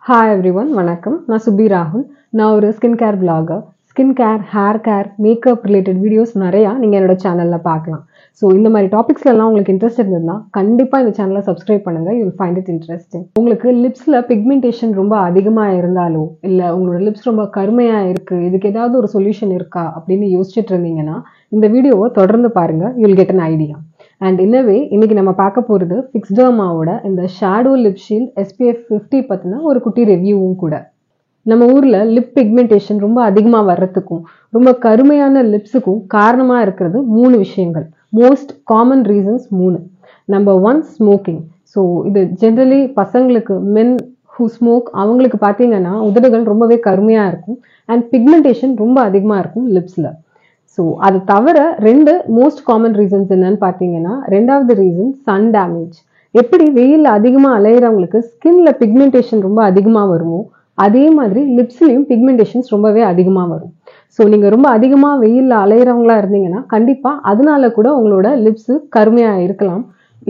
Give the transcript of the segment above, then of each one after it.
Hi everyone, வணக்கம். நான் சுபி ராகுல். நான் ஒரு skin care vlogger. Skin care, hair care, makeup related videos நிறையா நீங்கள் என்னோட சேனலில் பார்க்கலாம். ஸோ இந்த மாதிரி டாபிக்ஸ்லாம் உங்களுக்கு இன்ட்ரெஸ்ட் இருந்ததுன்னா கண்டிப்பாக இந்த சேனலை சப்ஸ்கிரைப் பண்ணுங்கள். You will find it interesting. உங்களுக்கு லிப்ஸில் பிக்மெண்டேஷன் ரொம்ப அதிகமாக இருந்தாலோ இல்லை உங்களோட லிப்ஸ் ரொம்ப கருமையாக இருக்குது, இதுக்கு ஏதாவது ஒரு சொல்யூஷன் இருக்கா அப்படின்னு யோசிச்சுட்டு இருந்தீங்கன்னா இந்த வீடியோவை தொடர்ந்து பாருங்கள். You will get an idea. And இன்னவே இன்னைக்கு நம்ம பார்க்க போகிறது ஃபிக்ஸ்டர்மாவோட இந்த ஷேடோ லிப் ஷீல்ட் SPF 50 பற்றின ஒரு குட்டி ரிவ்யூவும் கூட. நம்ம ஊரில் லிப் பிக்மெண்டேஷன் ரொம்ப அதிகமாக வர்றதுக்கும் ரொம்ப கருமையான லிப்ஸுக்கும் காரணமாக இருக்கிறது 3 விஷயங்கள். Most common reasons 3. Number 1, smoking. So இது ஜென்ரலி பசங்களுக்கு, மென் ஹூ ஸ்மோக், அவங்களுக்கு பார்த்தீங்கன்னா உதடுகள் ரொம்பவே கருமையாக இருக்கும் அண்ட் பிக்மெண்டேஷன் ரொம்ப அதிகமாக இருக்கும் லிப்ஸில். ஸோ அது தவிர 2 மோஸ்ட் காமன் ரீசன்ஸ் என்னன்னு பார்த்தீங்கன்னா, 2வது ரீசன் சன் டேமேஜ். எப்படி வெயிலில் அதிகமாக அலையிறவங்களுக்கு ஸ்கின்ல பிக்மெண்டேஷன் ரொம்ப அதிகமாக வருமோ அதே மாதிரி லிப்ஸ்லையும் பிக்மெண்டேஷன்ஸ் ரொம்பவே அதிகமாக வரும். ஸோ நீங்கள் ரொம்ப அதிகமாக வெயிலில் அலையிறவங்களா இருந்தீங்கன்னா கண்டிப்பாக அதனால கூட உங்களோட லிப்ஸு கருமையாக இருக்கலாம்.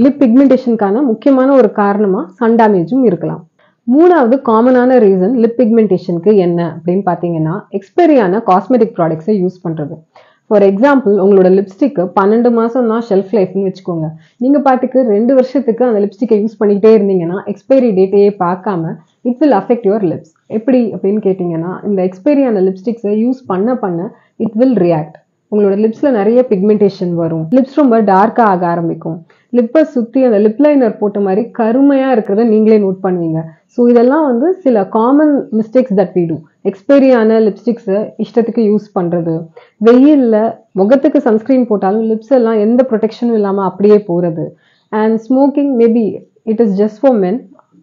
லிப் பிக்மெண்டேஷனுக்கான முக்கியமான ஒரு காரணமாக சன் டேமேஜும் இருக்கலாம். 3வது காமனான ரீசன் லிப் பிக்மெண்டேஷனுக்கு என்ன அப்படின்னு பார்த்தீங்கன்னா, எக்ஸ்பைரியான காஸ்மெட்டிக் ப்ராடக்ட்ஸை யூஸ் பண்ணுறது. ஃபார் எக்ஸாம்பிள், உங்களோட லிப்ஸ்டிக்கு 12 மாதம் தான் ஷெல்ஃப் லைஃப்னு வச்சுக்கோங்க. நீங்கள் பாட்டுக்கு 2 வருஷத்துக்கு அந்த லிப்ஸ்டிக்கை யூஸ் பண்ணிக்கிட்டே இருந்தீங்கன்னா எக்ஸ்பைரி டேட்டையே பார்க்காம it will affect your lips. எப்படி அப்படின்னு கேட்டிங்கன்னா, இந்த எக்ஸ்பைரியான லிப்ஸ்டிக்ஸை யூஸ் பண்ண இட் வில் ரியாக்ட். உங்களோட லிப்ஸில் நிறைய பிக்மெண்டேஷன் வரும், லிப்ஸ் ரொம்ப டார்க்காக ஆக ஆரம்பிக்கும், லிப்பை சுற்றி அந்த லிப் லைனர் போட்ட மாதிரி கருமையாக இருக்கிறத நீங்களே நோட் பண்ணுவீங்க. ஸோ இதெல்லாம் சில common mistakes that we do. எக்ஸ்பைரியான லிப்ஸ்டிக்ஸை இஷ்டத்துக்கு யூஸ் பண்ணுறது, வெயிலில் முகத்துக்கு சன்ஸ்க்ரீன் போட்டாலும் லிப்ஸ் எல்லாம் எந்த ப்ரொடெக்ஷனும் இல்லாமல் அப்படியே போகிறது, and smoking. Maybe it is just for men,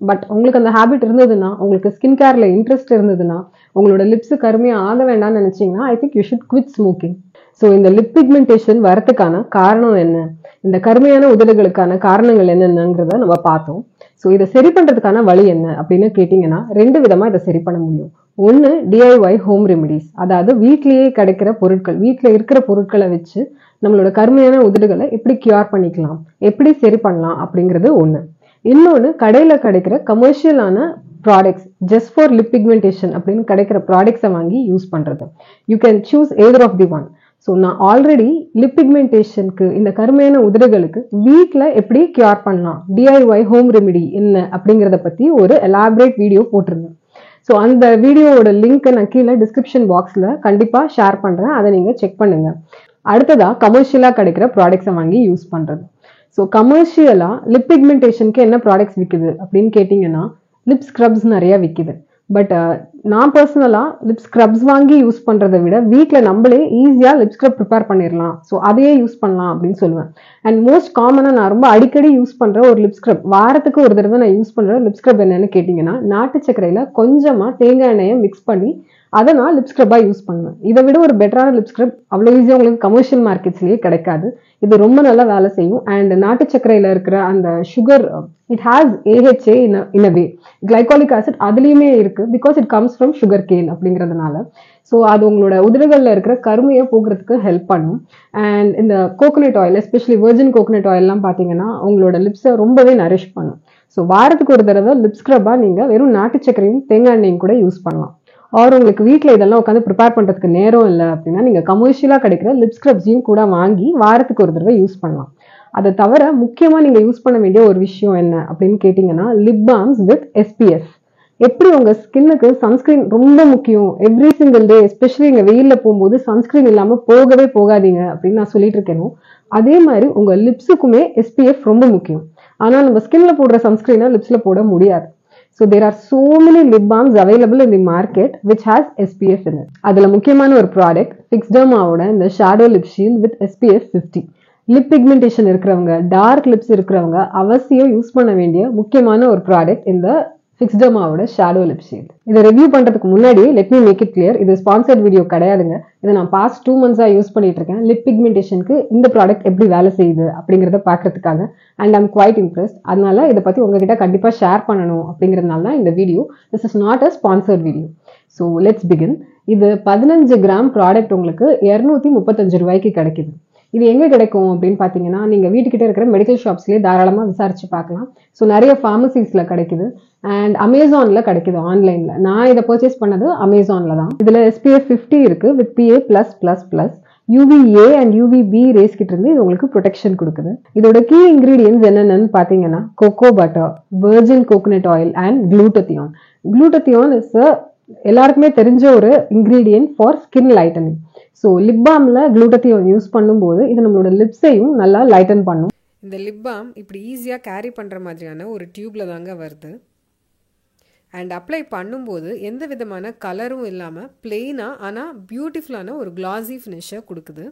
but உங்களுக்கு அந்த ஹேபிட் இருந்ததுன்னா, உங்களுக்கு ஸ்கின் கேரில் இன்ட்ரெஸ்ட் இருந்ததுன்னா, உங்களோட லிப்ஸு கருமையாக ஆக வேண்டாம்னு நினச்சிங்கன்னா I think you should quit smoking. So இந்த லிப் பிக்மெண்டேஷன் வரத்துக்கான காரணம் என்ன, இந்த கருமையான உதடுகளுக்கான காரணங்கள் என்னென்னங்கிறத நம்ம பார்த்தோம். ஸோ இதை சரி பண்ணுறதுக்கான வழி என்ன அப்படின்னு கேட்டிங்கன்னா, 2 விதமாக இதை சரி பண்ண முடியும். ஒன்று DIY ஹோம் ரெமிடிஸ், அதாவது வீட்லேயே கிடைக்கிற பொருட்கள், வீட்டில் இருக்கிற பொருட்களை வச்சு நம்மளோட கருமையான உதடுகளை எப்படி கியூர் பண்ணிக்கலாம், எப்படி சரி பண்ணலாம் அப்படிங்கிறது ஒன்று. இன்னொன்று, கடையில் கிடைக்கிற கமர்ஷியலான products, just for lip pigmentation அப்படின்னு கிடைக்கிற ப்ராடக்ட்ஸை வாங்கி யூஸ் பண்ணுறது. You can choose either of the one. So நான் ஆல்ரெடி லிப் பிக்மெண்டேஷனுக்கு, இந்த கருமையான உதடுகளுக்கு வீட்டில் எப்படி கியூர் பண்ணலாம், DIY ஹோம் ரெமிடி என்ன அப்படிங்கிறத பற்றி ஒரு எலாபரேட் வீடியோ போட்டிருந்தேன். ஸோ அந்த வீடியோவோட லிங்க்கை நான் கீழே டிஸ்கிரிப்ஷன் பாக்ஸில் கண்டிப்பாக ஷேர் பண்ணுறேன், அதை நீங்கள் செக் பண்ணுங்கள். அடுத்ததாக கமர்ஷியலாக கிடைக்கிற ப்ராடக்ட்ஸை வாங்கி யூஸ் பண்ணுறது. ஸோ கமர்ஷியலாக லிப் பிக்மெண்டேஷனுக்கு என்ன ப்ராடக்ட்ஸ் விற்குது அப்படின்னு கேட்டிங்கன்னா, லிப் ஸ்க்ரப்ஸ் நிறையா விற்குது. பட் நான் பர்சனலாக லிப் ஸ்க்ரப்ஸ் வாங்கி யூஸ் பண்ணுறதை விட வீட்டில் நம்மளே ஈஸியாக லிப் ஸ்க்ரப் ப்ரிப்பேர் பண்ணிடலாம், ஸோ அதையே யூஸ் பண்ணலாம் அப்படின்னு சொல்லுவேன். அண்ட் மோஸ்ட் காமனாக நான் ரொம்ப அடிக்கடி யூஸ் பண்ணுற ஒரு லிப் ஸ்க்ரப், வாரத்துக்கு ஒரு தடவை நான் யூஸ் பண்ணுற லிப் ஸ்க்ரப் என்னன்னு கேட்டிங்கன்னா, நாட்டு சர்க்கரையில் கொஞ்சமாக தேங்காய் எண்ணெயை மிக்ஸ் பண்ணி அதை நான் லிப் ஸ்க்ரப்பாக யூஸ் பண்ணுவேன். இதை விட ஒரு பெட்டரான லிப் ஸ்க்ரப் அவ்வளோ ஈஸியாக உங்களுக்கு கமர்ஷியல் மார்க்கெட்ஸ்லேயே கிடைக்காது. இது ரொம்ப நல்லா வேலை செய்யும். அண்ட் நாட்டு சர்க்கரையில் இருக்கிற அந்த sugar, it has AHA in a way, glycolic acid அதுலேயுமே இருக்குது, because it comes from sugar cane அப்படிங்கிறதுனால. ஸோ அது உங்களோட உதடுகளில் இருக்கிற கருமையை போக்குறதுக்கு ஹெல்ப் பண்ணும். அண்ட் இந்த coconut oil, especially virgin coconut ஆயில்லாம் பார்த்தீங்கன்னா உங்களோட லிப்ஸை ரொம்பவே நரிஷ் பண்ணும். ஸோ வாரத்துக்கு ஒரு தடவை லிப் ஸ்க்ரப்பாக நீங்கள் வெறும் நாட்டு சர்க்கரையும் தேங்காய் எண்ணெயும் கூட யூஸ் பண்ணலாம். ஆர் உங்களுக்கு வீட்டில் இதெல்லாம் உட்காந்து ப்ரிப்பேர் பண்ணுறதுக்கு நேரம் இல்லை அப்படின்னா நீங்கள் கமர்ஷியலாக கிடைக்கிற லிப் ஸ்க்ரப்ஸையும் கூட வாங்கி வாரத்துக்கு ஒரு தடவை யூஸ் பண்ணலாம். அதை தவிர முக்கியமாக நீங்கள் யூஸ் பண்ண வேண்டிய ஒரு விஷயம் என்ன அப்படின்னு கேட்டிங்கன்னா, லிப் பாம்ஸ் வித் SPF. எப்படி உங்கள் ஸ்கின்னுக்கு சன்ஸ்க்ரீன் ரொம்ப முக்கியம், எவ்ரி சிங்கிள் டே, எஸ்பெஷலி இங்கே வெயிலில் போகும்போது சன்ஸ்க்ரீன் இல்லாமல் போகவே போகாதீங்க அப்படின்னு நான் சொல்லிட்டு இருக்கேனோ, அதே மாதிரி உங்கள் லிப்ஸுக்குமே SPF ரொம்ப முக்கியம். ஆனால் நம்ம ஸ்கின்ல போடுற சன்ஸ்க்ரீனை லிப்ஸில் போட முடியாது. So there are so many lip balms available in the market which has SPF in it. அதுல முக்கியமான ஒரு ப்ராடக்ட் ஃபிக்ஸ்டர்மாவோட இந்த shadow lip shield with SPF 50. Lip pigmentation இருக்கிறவங்க, டார்க் லிப்ஸ் இருக்கிறவங்க அவசியம் யூஸ் பண்ண வேண்டிய முக்கியமான ஒரு ப்ராடக்ட் இந்த ஃபிக்ஸ்டர்மாவோட ஷேடோ லிப் ஷீல்ட். இதை ரிவ்யூ பண்ணுறதுக்கு முன்னாடி let me make it clear, இது ஸ்பான்சர்ட் வீடியோ கிடையாதுங்க. இதை நான் பாஸ்ட் 2 months யூஸ் பண்ணிட்டு இருக்கேன் லிப் பிக்மெண்டேஷனுக்கு இந்த ப்ராடக்ட் எப்படி வேலை செய்யுது அப்படிங்கிறத பார்க்கறதுக்காக. And I'm quite impressed. அதனால இதை பற்றி உங்ககிட்ட கண்டிப்பாக ஷேர் பண்ணணும் அப்படிங்கிறதுனால தான் இந்த video. This is not a sponsored video. So let's begin. இது 15 கிராம் ப்ராடக்ட் உங்களுக்கு 235 ரூபாய்க்கு கிடைக்குது. இது எங்கே கிடைக்கும் அப்படின்னு பார்த்தீங்கன்னா, நீங்கள் வீட்டுக்கிட்ட இருக்கிற மெடிக்கல் ஷாப்ஸ்லேயே தாராளமாக விசாரிச்சு பார்க்கலாம். ஸோ நிறைய ஃபார்மசிஸில் கிடைக்குது அண்ட் அமேசானில் கிடைக்குது ஆன்லைனில். நான் இதை பர்ச்சேஸ் பண்ணது அமேசானில் தான். இதில் SPF 50 இருக்குது with PA+++. UVA and UVB race கிட்ட இருந்து இது உங்களுக்கு ப்ரொடெக்ஷன் கொடுக்குது. இதோட கீ இன்கிரீடியன்ஸ் என்னென்னு பார்த்தீங்கன்னா, cocoa butter, virgin coconut oil and glutathione. Glutathione is எல்லாருக்குமே தெரிஞ்ச ஒரு ingredient for skin lightening. So lip பாமில் குளூட்டத்தியான் யூஸ் பண்ணும்போது இது நம்மளோட லிப்ஸையும் நல்லா லைட்டன் பண்ணும். இந்த லிப் பாம் இப்படி ஈஸியாக கேரி பண்ணுற மாதிரியான ஒரு டியூப்பில் தாங்க வருது. அண்ட் அப்ளை பண்ணும்போது எந்த விதமான கலரும் இல்லாமல் பிளெயினாக ஆனால் பியூட்டிஃபுல்லான ஒரு கிளாஸி ஃபினிஷை கொடுக்குது.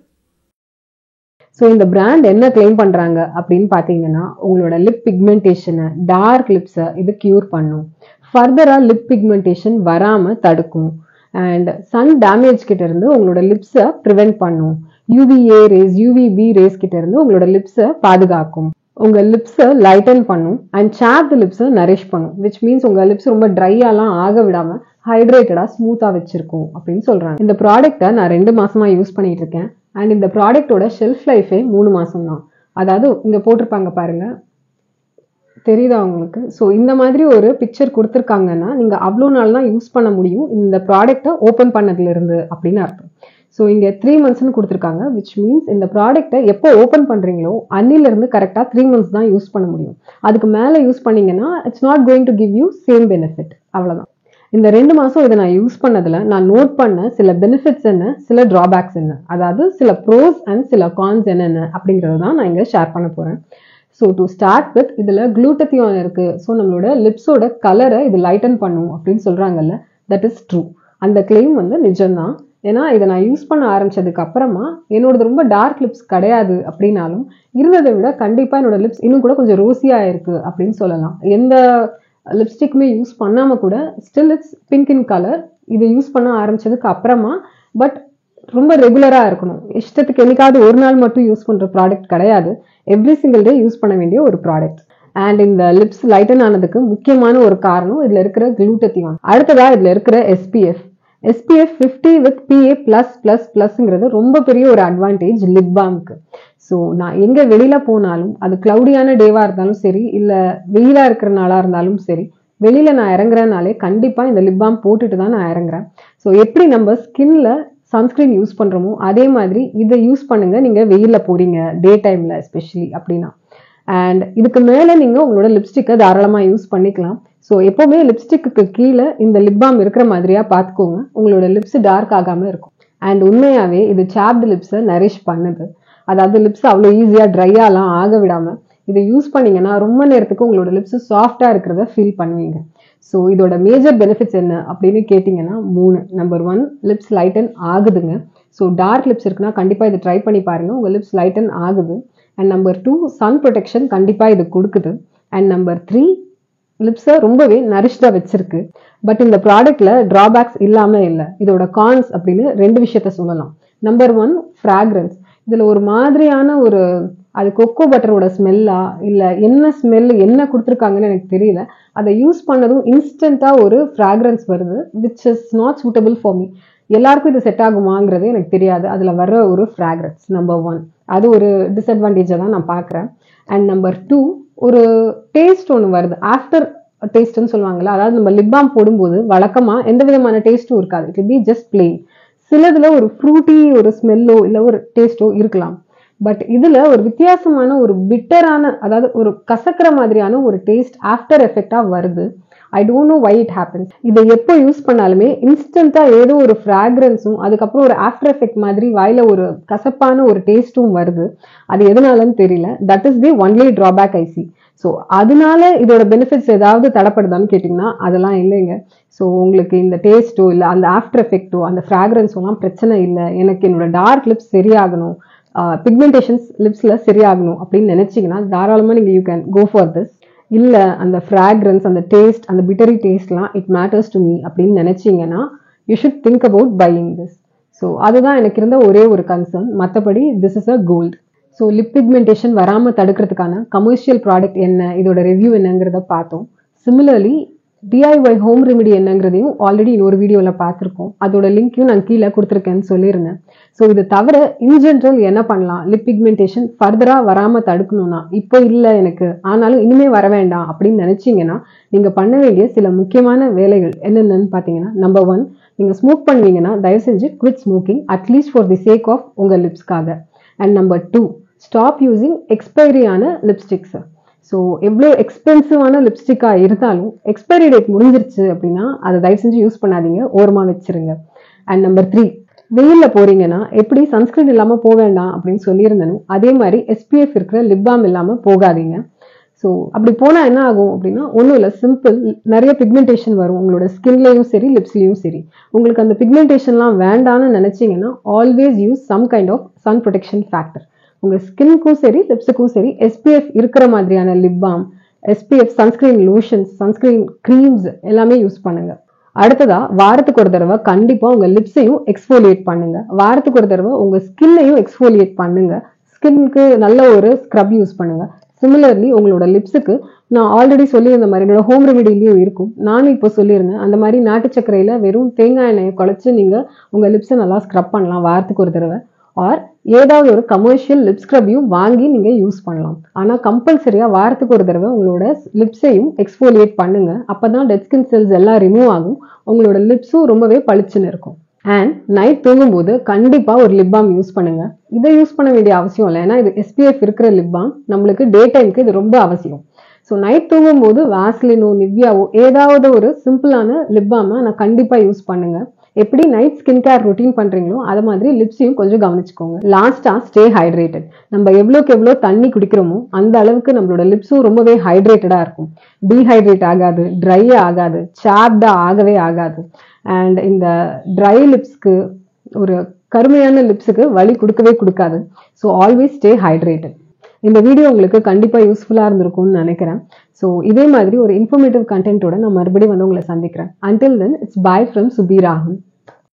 ஸோ இந்த பிராண்ட் என்ன கிளைம் பண்ணுறாங்க அப்படின்னு பார்த்தீங்கன்னா, உங்களோட லிப் பிக்மெண்டேஷனை, டார்க் லிப்ஸை இது க்யூர் பண்ணும். ஃபர்தராக லிப் பிக்மெண்டேஷன் வராமல் தடுக்கும். அண்ட் சன் டேமேஜ் கிட்ட இருந்து உங்களோட லிப்ஸை ப்ரிவென்ட் பண்ணும். UVA ரேஸ், UVB ரேஸ் கிட்ட இருந்து உங்களோட லிப்ஸை பாதுகாக்கும். உங்க லிப்ஸை லைட்டன் பண்ணும் அண்ட் சாப்டு லிப்ஸை நரிஷ் பண்ணும். விச் மீன்ஸ் உங்க லிப்ஸ் ரொம்ப ட்ரையாலாம் ஆக விடாம ஹைட்ரேட்டடா ஸ்மூத்தா வச்சிருக்கும் அப்படின்னு சொல்றாங்க. இந்த ப்ராடக்ட்டை நான் 2 மாசமா யூஸ் பண்ணிட்டு இருக்கேன். அண்ட் இந்த ப்ராடக்டோட ஷெல்ஃப் லைஃபே 3 மாசம் தான். அதாவது இங்க போட்டிருப்பாங்க பாருங்க, தெரியுதா உங்களுக்கு? ஸோ இந்த மாதிரி ஒரு பிக்சர் கொடுத்துருக்காங்கன்னா நீங்க அவ்வளோ நாள் தான் யூஸ் பண்ண முடியும் இந்த ப்ராடக்டை ஓப்பன் பண்ணதுல இருந்து அப்படின்னு அர்த்தம். ஸோ இங்கே 3 monthsனு கொடுத்துருக்காங்க. விச் மீன்ஸ் இந்த ப்ராடக்ட்டை எப்போ ஓப்பன் பண்ணுறீங்களோ அன்னிலிருந்து கரெக்டாக 3 months தான் யூஸ் பண்ண முடியும். அதுக்கு மேலே யூஸ் பண்ணீங்கன்னா it's not going to give you same benefit. அவ்வளோதான். இந்த 2 மாதம் இதை நான் யூஸ் பண்ணதில் நான் நோட் பண்ண சில பெனிஃபிட்ஸ் என்ன, சில ட்ராபேக்ஸ் என்ன, அதாவது சில ப்ரோஸ் அண்ட் சில கான்ஸ் என்னென்ன அப்படிங்கிறது தான் நான் இங்கே ஷேர் பண்ண போகிறேன். ஸோ டு ஸ்டார்ட் வித், இதில் குளூட்டத்தியான் இருக்குது. ஸோ நம்மளோட லிப்ஸோட கலரை இது லைட்டன் பண்ணும் அப்படின்னு சொல்கிறாங்கல்ல, தட் இஸ் ட்ரூ. அந்த கிளைம் வந்து நிஜம்தான். ஏன்னா இதை நான் யூஸ் பண்ண ஆரம்பிச்சதுக்கு அப்புறமா என்னோடது ரொம்ப டார்க் லிப்ஸ் கிடையாது அப்படின்னாலும் இருந்ததை விட கண்டிப்பாக என்னோட லிப்ஸ் இன்னும் கூட கொஞ்சம் ரோசியாக இருக்கு அப்படின்னு சொல்லலாம். எந்த லிப்ஸ்டிக்குமே யூஸ் பண்ணாமல் கூட still it's pink in colour. இது யூஸ் பண்ண ஆரம்பிச்சதுக்கு அப்புறமா பட் ரொம்ப ரெகுலராக இருக்கணும். இஷ்டத்துக்கு என்னைக்காவது ஒரு நாள் மட்டும் யூஸ் பண்ணுற ப்ராடக்ட் கிடையாது. எவ்ரி சிங்கிள் டே யூஸ் பண்ண வேண்டிய ஒரு ப்ராடக்ட். அண்ட் இந்த லிப்ஸ் லைட்டன் ஆனதுக்கு முக்கியமான ஒரு காரணம் இதில் இருக்கிற குளூட்டத்தியான். அடுத்ததாக இதில் இருக்கிற SPF 50 வித் PA+++ங்கிறது ரொம்ப பெரிய ஒரு அட்வான்டேஜ் லிப் பாம்க்கு. ஸோ நான் எங்கே வெளியில் போனாலும், அது க்ளவுடியான டேவாக இருந்தாலும் சரி, இல்லை வெயிலாக இருக்கிற நாளாக இருந்தாலும் சரி, வெளியில் நான் இறங்குறனாலே கண்டிப்பாக இந்த லிப் பாம் போட்டுட்டு தான் நான் இறங்குறேன். ஸோ எப்படி நம்ம ஸ்கின்ல சன்ஸ்கிரீன் யூஸ் பண்ணுறோமோ அதே மாதிரி இதை யூஸ் பண்ணுங்க நீங்கள் வெயிலில் போறீங்க, டே டைமில் எஸ்பெஷலி அப்படின்னா. அண்ட் இதுக்கு மேலே நீங்கள் உங்களோட லிப்ஸ்டிக்கை தாராளமாக யூஸ் பண்ணிக்கலாம். ஸோ எப்போவுமே லிப்ஸ்டிக்கு கீழே இந்த லிப் பாம் இருக்கிற மாதிரியா பார்த்துக்கோங்க. உங்களோட லிப்ஸ் டார்க் ஆகாமல் இருக்கும். அண்ட் உண்மையாகவே இது சாப்டு லிப்ஸை நரிஷ் பண்ணுது. அதாவது லிப்ஸ் அவ்வளோ ஈஸியாக ட்ரையாலாம் ஆக விடாமல் இதை யூஸ் பண்ணீங்கன்னா ரொம்ப நேரத்துக்கு உங்களோட லிப்ஸ் சாஃப்டாக இருக்கிறத ஃபீல் பண்ணுவீங்க. ஸோ இதோட மேஜர் பெனிஃபிட்ஸ் என்ன அப்படின்னு கேட்டிங்கன்னா 3. நம்பர் 1, லிப்ஸ் லைட்டன் ஆகுதுங்க. ஸோ டார்க் லிப்ஸ் இருக்குன்னா கண்டிப்பாக இதை ட்ரை பண்ணி பாருங்கள், உங்கள் லிப்ஸ் லைட்டன் ஆகுது. அண்ட் நம்பர் 2, சன் ப்ரொடெக்ஷன் கண்டிப்பாக இது கொடுக்குது. அண்ட் நம்பர் 3, லிப்ஸை ரொம்பவே நரிஷ்டாக வச்சிருக்கு. பட் இந்த ப்ராடக்ட்ல ட்ராபேக்ஸ் இல்லாமல் இல்லை. இதோட கான்ஸ் அப்படின்னு 2 விஷயத்த சொல்லலாம். Number 1, fragrance. இதில் ஒரு மாதிரியான ஒரு, அது கொக்கோ பட்டரோட ஸ்மெல்லா இல்லை என்ன ஸ்மெல் என்ன கொடுத்துருக்காங்கன்னு எனக்கு தெரியல. அதை யூஸ் பண்ணதும் இன்ஸ்டண்ட்டாக ஒரு ஃப்ராக்ரன்ஸ் வருது which is not suitable for me. எல்லாருக்கும் இது செட் ஆகுமாங்கிறது எனக்கு தெரியாது. அதில் வர்ற ஒரு ஃப்ராக்ரன்ஸ் நம்பர் 1, அது ஒரு டிஸ்அட்வான்டேஜாக தான் நான் பார்க்குறேன். அண்ட் நம்பர் 2, ஒரு டேஸ்ட் ஒன்று வருது, ஆஃப்டர் டேஸ்ட்னு சொல்லுவாங்கல்ல. அதாவது நம்ம லிப் பாம் போடும்போது வழக்கமாக எந்த விதமான டேஸ்ட்டும் இருக்காது. It will be just plain. சிலதுல ஒரு ஃப்ரூட்டி ஒரு ஸ்மெல்லோ இல்லை ஒரு டேஸ்ட்டோ இருக்கலாம். பட் இதுல ஒரு வித்தியாசமான ஒரு பிட்டரான, அதாவது ஒரு கசக்கிற மாதிரியான ஒரு டேஸ்ட் ஆஃப்டர் எஃபெக்டா வருது. I don't know why it happens. இதை எப்போ யூஸ் பண்ணாலுமே இன்ஸ்டன்டா ஏதோ ஒரு ஃப்ராக்ரன்ஸும் அதுக்கப்புறம் ஒரு ஆஃப்டர் எஃபெக்ட் மாதிரி வாயில ஒரு கசப்பான ஒரு டேஸ்ட்டும் வருது. அது எதனாலன்னு தெரியல. That is the only drawback I C. So அதனால இதோட பெனிஃபிட்ஸ் ஏதாவது தடைப்படுதான்னு கேட்டிங்கன்னா அதெல்லாம் இல்லைங்க. ஸோ உங்களுக்கு இந்த டேஸ்ட்டோ இல்லை அந்த ஆஃப்டர் எஃபெக்டோ அந்த ஃப்ராக்ரன்ஸோலாம் பிரச்சனை இல்லை. எனக்கு என்னோட டார்க் லிப்ஸ் சரியாகணும், பிக்மெண்டேஷன்ஸ் லிப்ஸில் சரியாகணும் அப்படின்னு நினச்சிங்கன்னா தாராளமாக நீங்கள் you can go for this. இல்லை அந்த ஃப்ராக்ரன்ஸ், அந்த டேஸ்ட், அந்த பிட்டரி டேஸ்ட்லாம் இட் மேட்டர்ஸ் டு மீ அப்படின்னு நினச்சிங்கன்னா you should think about buying this. So அதுதான் எனக்கு இருந்த ஒரே ஒரு கன்சர்ன். மற்றபடி this is a gold. So lip pigmentation வராமல் தடுக்கிறதுக்கான கமர்ஷியல் ப்ராடக்ட் என்ன, இதோட ரிவ்யூ என்னங்கிறத பார்த்தோம். சிமிலர்லி DIY ஹோம் ரெமிடி என்னங்கிறதையும் ஆல்ரெடி இன்னொரு வீடியோவில் பார்த்துருக்கோம். அதோட லிங்க்கையும் நான் கீழே கொடுத்துருக்கேன்னு சொல்லியிருந்தேன். ஸோ இது தவிர இன் ஜென்ரல் என்ன பண்ணலாம், லிப் பிக்மெண்டேஷன் ஃபர்தராக வராமல் தடுக்கணும்னா, இப்போ இல்லை எனக்கு ஆனாலும் இனிமேல் வர வேண்டாம் அப்படின்னு நினச்சிங்கன்னா நீங்கள் பண்ண வேண்டிய சில முக்கியமான வேலைகள் என்னென்னு பார்த்தீங்கன்னா, நம்பர் 1, நீங்கள் ஸ்மோக் பண்ணுவீங்கன்னா தயவு செஞ்சு quit smoking, at least for the sake of உங்கள் லிப்ஸ்க்காக. அண்ட் நம்பர் 2, ஸ்டாப் யூஸிங் எக்ஸ்பைரியான லிப்ஸ்டிக்ஸ். ஸோ எவ்வளோ எக்ஸ்பென்சிவான லிப்ஸ்டிக்காக இருந்தாலும் எக்ஸ்பைரி டேட் முடிஞ்சிருச்சு அப்படின்னா அதை தயவு செஞ்சு யூஸ் பண்ணாதீங்க, ஓரமாக வச்சிருங்க. அண்ட் நம்பர் 3, வெயிலில் போறீங்கன்னா எப்படி சன்ஸ்கிரீன் இல்லாமல் போக வேண்டாம் அப்படின்னு சொல்லியிருந்தேனோ அதே மாதிரி SPF இருக்கிற லிப் பாம் இல்லாமல் போகாதீங்க. ஸோ அப்படி போனால் என்ன ஆகும் அப்படின்னா, ஒன்றும் இல்லை, சிம்பிள், நிறைய பிக்மெண்டேஷன் வரும் உங்களோட ஸ்கின்லையும் சரி லிப்ஸ்லையும் சரி. உங்களுக்கு அந்த பிக்மெண்டேஷன்லாம் வேண்டான்னு நினச்சிங்கன்னா always use some kind of sun protection factor. உங்கள் ஸ்கின்னுக்கும் சரி லிப்ஸுக்கும் சரி SPF இருக்கிற மாதிரியான lip balm, SPF sunscreen lotions, sunscreen creams எல்லாமே யூஸ் பண்ணுங்க. அடுத்ததா வாரத்துக்கு ஒரு தடவை கண்டிப்பாக உங்கள் லிப்ஸையும் எக்ஸ்ஃபோலியேட் பண்ணுங்க. வாரத்துக்கு ஒரு தடவை உங்கள் ஸ்கின்னையும் எக்ஸ்ஃபோலியேட் பண்ணுங்க. ஸ்கின்னுக்கு நல்ல ஒரு ஸ்க்ரப் யூஸ் பண்ணுங்க. சிமிலர்லி உங்களோட லிப்ஸுக்கு நான் ஆல்ரெடி சொல்லியிருந்த மாதிரி என்னோட ஹோம் ரெமிடிலையும் இருக்கும், நானும் இப்போ சொல்லியிருந்தேன், அந்த மாதிரி நாட்டு சர்க்கரையில் வெறும் தேங்காய் எண்ணெயை குழச்சி நீங்கள் உங்கள் லிப்ஸை நல்லா ஸ்க்ரப் பண்ணலாம் வாரத்துக்கு ஒரு தடவை. ஆர் ஏதாவது ஒரு கமர்ஷியல் லிப் ஸ்க்ரப்பையும் வாங்கி நீங்கள் யூஸ் பண்ணலாம். ஆனால் கம்பல்சரியாக வாரத்துக்கு ஒரு தடவை உங்களோட லிப்ஸையும் எக்ஸ்ஃபோலியேட் பண்ணுங்க. அப்போ தான் டெட் ஸ்கின் செல்ஸ் எல்லாம் ரிமூவ் ஆகும், உங்களோட லிப்ஸும் ரொம்பவே பளிச்சுன்னு இருக்கும். அண்ட் நைட் தூங்கும்போது கண்டிப்பாக ஒரு லிப் பாம் யூஸ் பண்ணுங்க. இதை யூஸ் பண்ண வேண்டிய அவசியம் இல்லை, ஏன்னா இது SPF இருக்கிற லிப் பாம், நம்மளுக்கு டே டைமுக்கு இது ரொம்ப அவசியம். ஸோ நைட் தூங்கும்போது வாஸ்லினோ நிவ்யாவோ ஏதாவது ஒரு சிம்பிளான லிப் பாமை நான் கண்டிப்பாக யூஸ் பண்ணுங்க. எப்படி நைட் ஸ்கின் கேர் ரொட்டீன் பண்றீங்களோ அது மாதிரி லிப்ஸையும் கொஞ்சம் கவனிச்சுக்கோங்க. லாஸ்டா ஸ்டே ஹைட்ரேட்டட். நம்ம எவ்வளோக்கு எவ்வளோ தண்ணி குடிக்கிறோமோ அந்த அளவுக்கு நம்மளோட லிப்ஸும் ரொம்பவே ஹைட்ரேட்டடா இருக்கும். டீஹைட்ரேட் ஆகாது, ட்ரை ஆகாது, சாப்டா ஆகவே ஆகாது. அண்ட் இந்த ட்ரை லிப்ஸ்க்கு, ஒரு கருமையான லிப்ஸுக்கு வலி கொடுக்கவே கொடுக்காது. So always stay hydrated. இந்த வீடியோ உங்களுக்கு கண்டிப்பாக யூஸ்ஃபுல்லாக இருந்திருக்கும்னு நினைக்கிறேன். ஸோ இதே மாதிரி ஒரு இன்ஃபர்மேட்டிவ் கண்டென்ட்டோட நான் மறுபடியும் வந்து உங்களை சந்திக்கிறேன். Until then, it's bye from Subhi Rahul.